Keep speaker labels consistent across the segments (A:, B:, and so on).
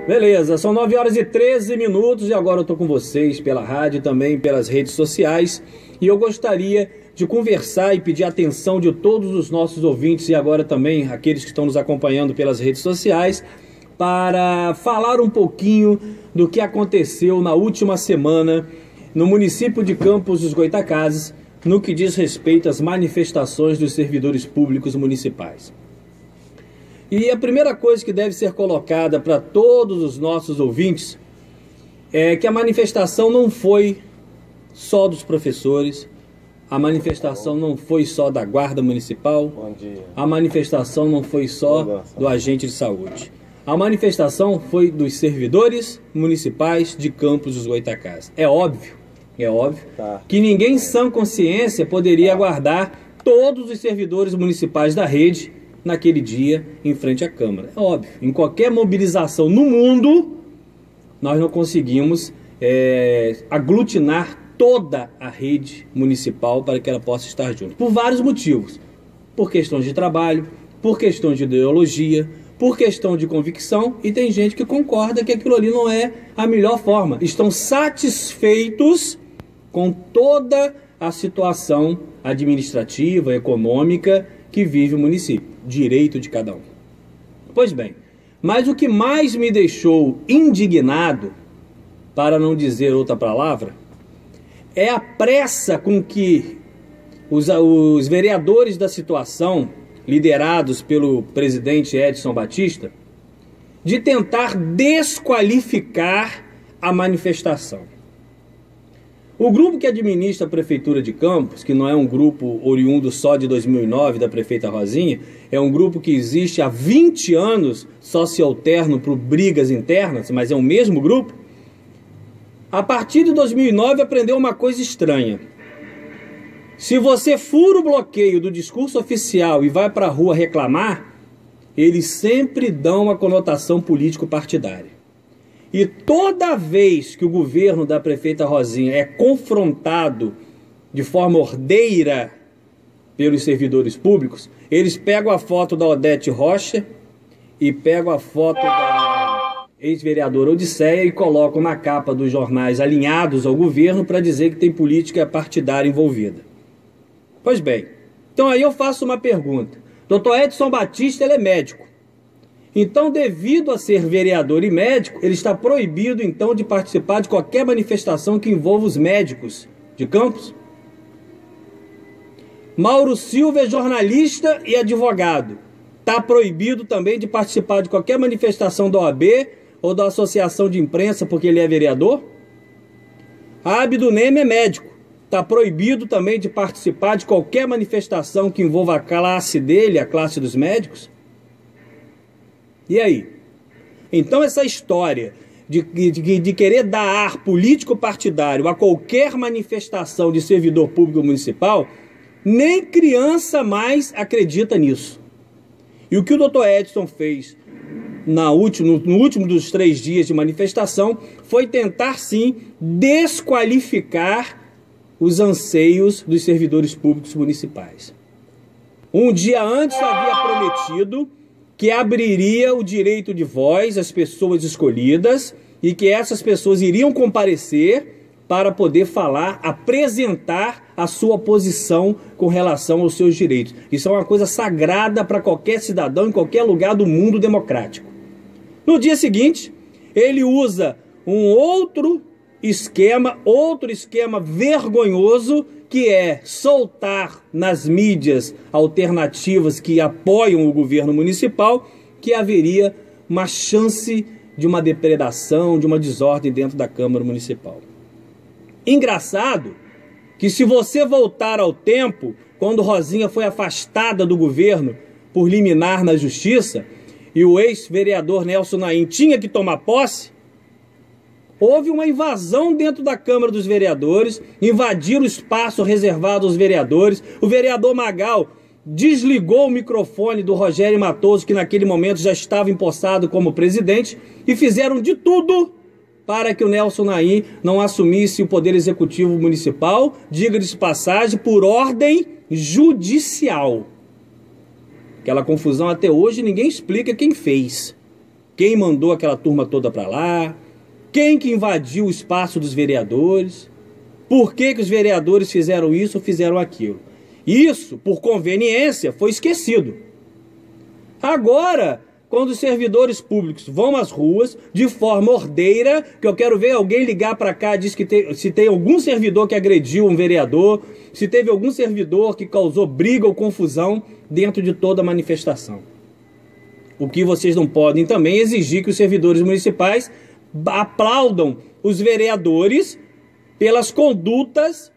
A: Beleza, são 9h13 e agora eu tô com vocês pela rádio e também pelas redes sociais. E eu gostaria de conversar e pedir a atenção de todos os nossos ouvintes e agora também aqueles que estão nos acompanhando pelas redes sociais para falar um pouquinho do que aconteceu na última semana no município de Campos dos Goytacazes, no que diz respeito às manifestações dos servidores públicos municipais. E a primeira coisa que deve ser colocada para todos os nossos ouvintes é que a manifestação não foi só dos professores, a manifestação não foi só da Guarda Municipal, a manifestação não foi só do agente de saúde. A manifestação foi dos servidores municipais de Campos dos Goytacazes. É óbvio que ninguém em sã consciência poderia aguardar todos os servidores municipais da rede naquele dia em frente à Câmara. É óbvio, em qualquer mobilização no mundo, nós não conseguimos aglutinar toda a rede municipal para que ela possa estar junto. Por vários motivos. Por questões de trabalho, por questões de ideologia, por questão de convicção, e tem gente que concorda que aquilo ali não é a melhor forma. Estão satisfeitos com toda a situação administrativa, econômica que vive o município. Direito de cada um. Pois bem, mas o que mais me deixou indignado, para não dizer outra palavra, é a pressa com que os vereadores da situação, liderados pelo presidente Edson Batista, de tentar desqualificar a manifestação. O grupo que administra a Prefeitura de Campos, que não é um grupo oriundo só de 2009 da prefeita Rosinha, é um grupo que existe há 20 anos, só se alterna por brigas internas, mas é o mesmo grupo. A partir de 2009 aprendeu uma coisa estranha. Se você fura o bloqueio do discurso oficial e vai para a rua reclamar, eles sempre dão uma conotação político-partidária. E toda vez que o governo da prefeita Rosinha é confrontado de forma ordeira pelos servidores públicos, eles pegam a foto da Odete Rocha e pegam a foto da ex-vereadora Odisseia e colocam na capa dos jornais alinhados ao governo para dizer que tem política partidária envolvida. Pois bem, então aí eu faço uma pergunta. Dr. Edson Batista, ele é médico. Então, devido a ser vereador e médico, ele está proibido, então, de participar de qualquer manifestação que envolva os médicos de Campos? Mauro Silva é jornalista e advogado. Está proibido também de participar de qualquer manifestação da OAB ou da Associação de Imprensa porque ele é vereador? Abdo Neme é médico. Está proibido também de participar de qualquer manifestação que envolva a classe dele, a classe dos médicos? E aí? Então essa história de querer dar ar político-partidário a qualquer manifestação de servidor público municipal, nem criança mais acredita nisso. E o que o Dr. Edson fez no último dos 3 dias de manifestação foi tentar sim desqualificar os anseios dos servidores públicos municipais. Um dia antes havia prometido que abriria o direito de voz às pessoas escolhidas e que essas pessoas iriam comparecer para poder falar, apresentar a sua posição com relação aos seus direitos. Isso é uma coisa sagrada para qualquer cidadão em qualquer lugar do mundo democrático. No dia seguinte, ele usa um outro esquema vergonhoso, que é soltar nas mídias alternativas que apoiam o governo municipal que haveria uma chance de uma depredação, de uma desordem dentro da Câmara Municipal. Engraçado que, se você voltar ao tempo, quando Rosinha foi afastada do governo por liminar na justiça e o ex-vereador Nelson Naim tinha que tomar posse, houve uma invasão dentro da Câmara dos Vereadores, invadiram o espaço reservado aos vereadores. O vereador Magal desligou o microfone do Rogério Matoso, que naquele momento já estava empossado como presidente, e fizeram de tudo para que o Nelson Naim não assumisse o poder executivo municipal, diga-se de passagem, por ordem judicial. Aquela confusão até hoje ninguém explica quem fez. quem mandou aquela turma toda para lá, quem que invadiu o espaço dos vereadores, por que que os vereadores fizeram isso ou fizeram aquilo. Isso, por conveniência, foi esquecido. Agora, quando os servidores públicos vão às ruas, de forma ordeira, que eu quero ver alguém ligar para cá, diz que se tem algum servidor que agrediu um vereador, se teve algum servidor que causou briga ou confusão dentro de toda a manifestação. O que vocês não podem também exigir que os servidores municipais aplaudam os vereadores pelas condutas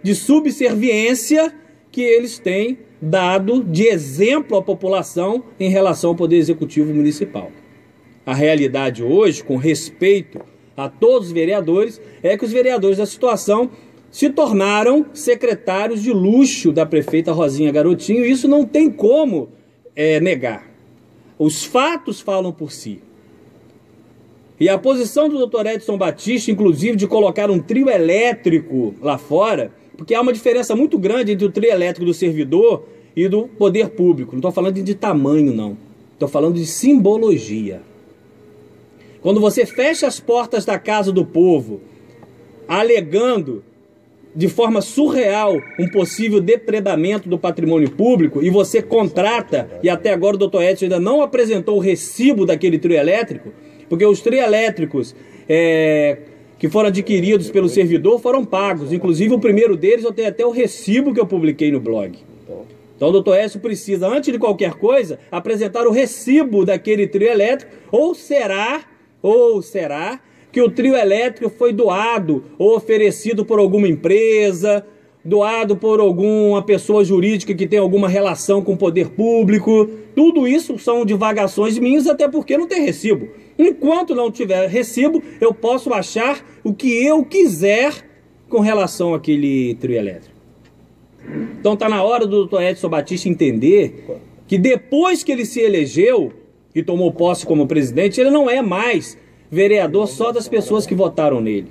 A: de subserviência que eles têm dado de exemplo à população em relação ao Poder Executivo Municipal. A realidade hoje, com respeito a todos os vereadores, é que os vereadores da situação se tornaram secretários de luxo da prefeita Rosinha Garotinho, e isso não tem como negar. Os fatos falam por si. E a posição do Dr. Edson Batista, inclusive, de colocar um trio elétrico lá fora, porque há uma diferença muito grande entre o trio elétrico do servidor e do poder público. Não estou falando de tamanho, não. Estou falando de simbologia. Quando você fecha as portas da casa do povo, alegando de forma surreal um possível depredamento do patrimônio público, e você contrata, e até agora o Dr. Edson ainda não apresentou o recibo daquele trio elétrico, porque os trio elétricos que foram adquiridos pelo servidor foram pagos. Inclusive o primeiro deles eu tenho até o recibo que eu publiquei no blog. Então o Dr. Edson precisa, antes de qualquer coisa, apresentar o recibo daquele trio elétrico, ou será que o trio elétrico foi doado ou oferecido por alguma empresa, doado por alguma pessoa jurídica que tem alguma relação com o poder público. Tudo isso são divagações minhas, até porque não tem recibo. Enquanto não tiver recibo, eu posso achar o que eu quiser com relação àquele trio elétrico. Então está na hora do Dr. Edson Batista entender que depois que ele se elegeu e tomou posse como presidente, ele não é mais vereador só das pessoas que votaram nele.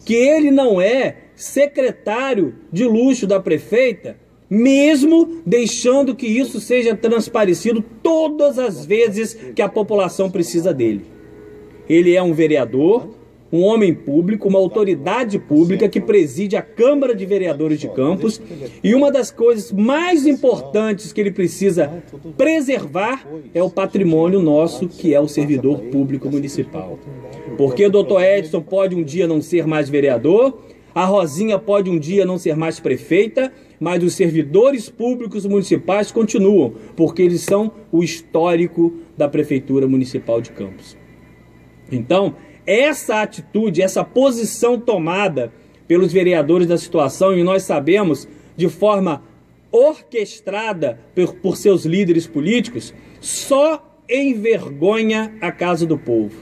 A: Que ele não é secretário de luxo da prefeita, mesmo deixando que isso seja transparecido todas as vezes que a população precisa dele. Ele é um vereador, um homem público, uma autoridade pública que preside a Câmara de Vereadores de Campos, e uma das coisas mais importantes que ele precisa preservar é o patrimônio nosso, que é o servidor público municipal. Porque o Dr. Edson pode um dia não ser mais vereador, a Rosinha pode um dia não ser mais prefeita, mas os servidores públicos municipais continuam, porque eles são o histórico da Prefeitura Municipal de Campos. Então, essa atitude, essa posição tomada pelos vereadores da situação, e nós sabemos de forma orquestrada por seus líderes políticos, só envergonha a casa do povo.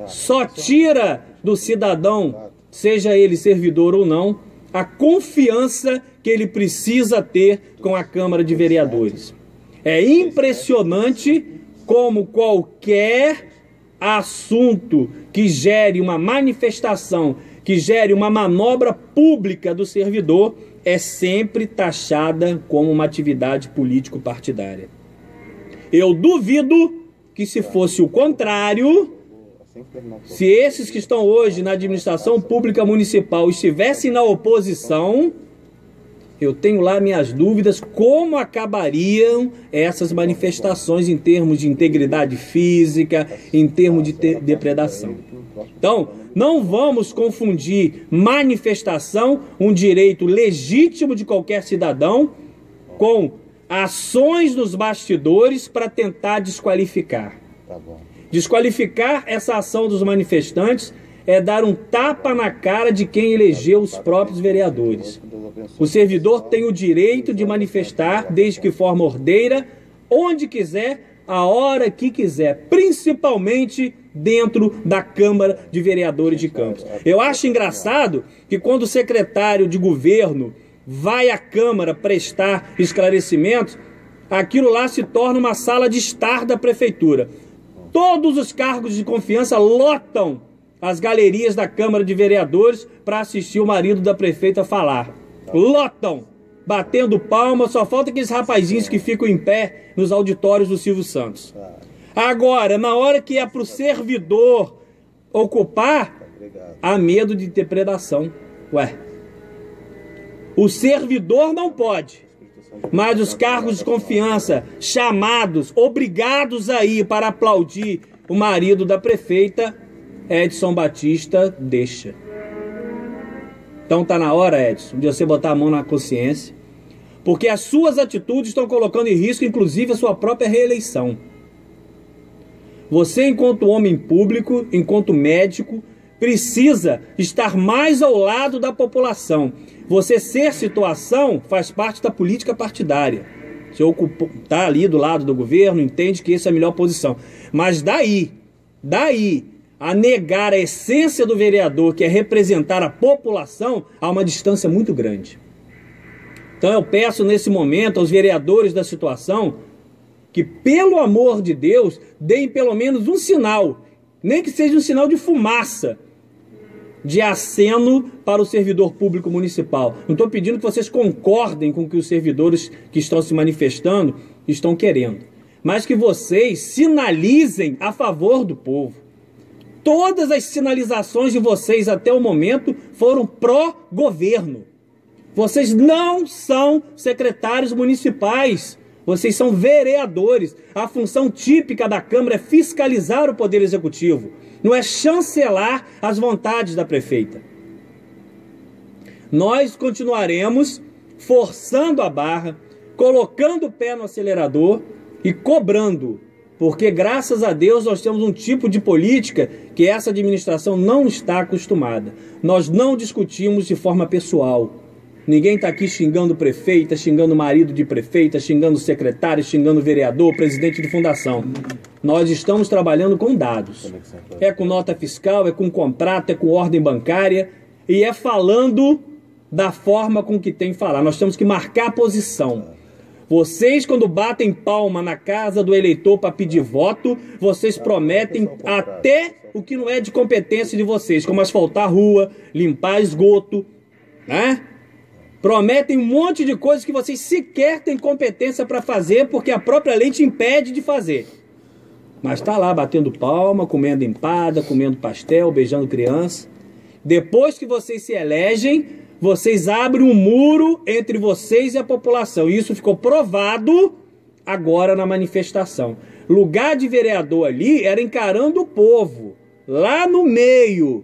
A: Só tira do cidadão, seja ele servidor ou não, a confiança que ele precisa ter com a Câmara de Vereadores. É impressionante como qualquer assunto que gere uma manifestação, que gere uma manobra pública do servidor, é sempre taxada como uma atividade político-partidária. Eu duvido que, se fosse o contrário, se esses que estão hoje na administração pública municipal estivessem na oposição, eu tenho lá minhas dúvidas como acabariam essas manifestações em termos de integridade física, em termos de depredação. Então, não vamos confundir manifestação, um direito legítimo de qualquer cidadão, com ações nos bastidores para tentar desqualificar. Desqualificar essa ação dos manifestantes é dar um tapa na cara de quem elegeu os próprios vereadores. O servidor tem o direito de manifestar, desde que forma ordeira, onde quiser, a hora que quiser, principalmente dentro da Câmara de Vereadores de Campos. Eu acho engraçado que quando o secretário de governo vai à Câmara prestar esclarecimentos, aquilo lá se torna uma sala de estar da prefeitura. Todos os cargos de confiança lotam as galerias da Câmara de Vereadores para assistir o marido da prefeita falar. Lotam, batendo palma, só falta aqueles rapazinhos que ficam em pé nos auditórios do Silvio Santos. Agora, na hora que é para o servidor ocupar, há medo de ter predação. Ué, o servidor não pode, mas os cargos de confiança, chamados, obrigados a ir para aplaudir o marido da prefeita, Edson Batista deixa. Então tá na hora, Edson, de você botar a mão na consciência, porque as suas atitudes estão colocando em risco, inclusive, a sua própria reeleição. Você, enquanto homem público, enquanto médico, precisa estar mais ao lado da população. Você ser situação faz parte da política partidária. Você está ali do lado do governo, entende que essa é a melhor posição. Mas daí a negar a essência do vereador, que é representar a população, há uma distância muito grande. Então eu peço nesse momento aos vereadores da situação que, pelo amor de Deus, deem pelo menos um sinal, nem que seja um sinal de fumaça, de aceno para o servidor público municipal. Não estou pedindo que vocês concordem com o que os servidores que estão se manifestando estão querendo, mas que vocês sinalizem a favor do povo. Todas as sinalizações de vocês até o momento foram pró-governo. Vocês não são secretários municipais, vocês são vereadores. A função típica da Câmara é fiscalizar o Poder Executivo, não é chancelar as vontades da prefeita. Nós continuaremos forçando a barra, colocando o pé no acelerador e cobrando, porque graças a Deus nós temos um tipo de política que essa administração não está acostumada. Nós não discutimos de forma pessoal. Ninguém está aqui xingando prefeita, xingando marido de prefeita, xingando secretário, xingando vereador, presidente de fundação. Nós estamos trabalhando com dados. É com nota fiscal, é com contrato, é com ordem bancária e é falando da forma com que tem que falar. Nós temos que marcar a posição. Vocês, quando batem palma na casa do eleitor para pedir voto, vocês prometem até o que não é de competência de vocês, como asfaltar a rua, limpar esgoto, né? Prometem um monte de coisas que vocês sequer têm competência para fazer, porque a própria lei te impede de fazer. Mas está lá batendo palma, comendo empada, comendo pastel, beijando criança. Depois que vocês se elegem, vocês abrem um muro entre vocês e a população. E isso ficou provado agora na manifestação. Lugar de vereador ali era encarando o povo, lá no meio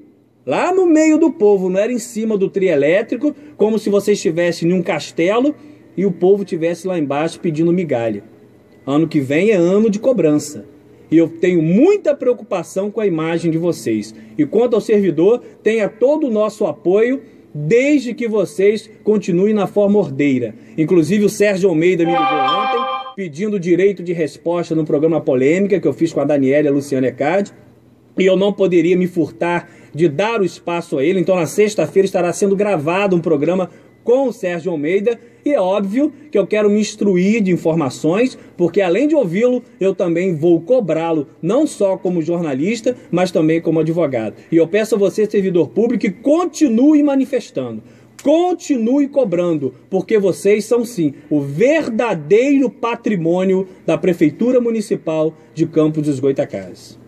A: do povo, não era em cima do trio elétrico, como se você estivesse em um castelo e o povo estivesse lá embaixo pedindo migalha. Ano que vem é ano de cobrança. E eu tenho muita preocupação com a imagem de vocês. E quanto ao servidor, tenha todo o nosso apoio, desde que vocês continuem na forma ordeira. Inclusive o Sérgio Almeida me ligou ontem, pedindo direito de resposta no programa Polêmica, que eu fiz com a Daniela e a Luciana Ecard, e eu não poderia me furtar de dar o espaço a ele. Então na sexta-feira estará sendo gravado um programa com o Sérgio Almeida, e é óbvio que eu quero me instruir de informações, porque além de ouvi-lo, eu também vou cobrá-lo, não só como jornalista, mas também como advogado. E eu peço a você, servidor público, que continue manifestando, continue cobrando, porque vocês são sim o verdadeiro patrimônio da Prefeitura Municipal de Campos dos Goytacazes.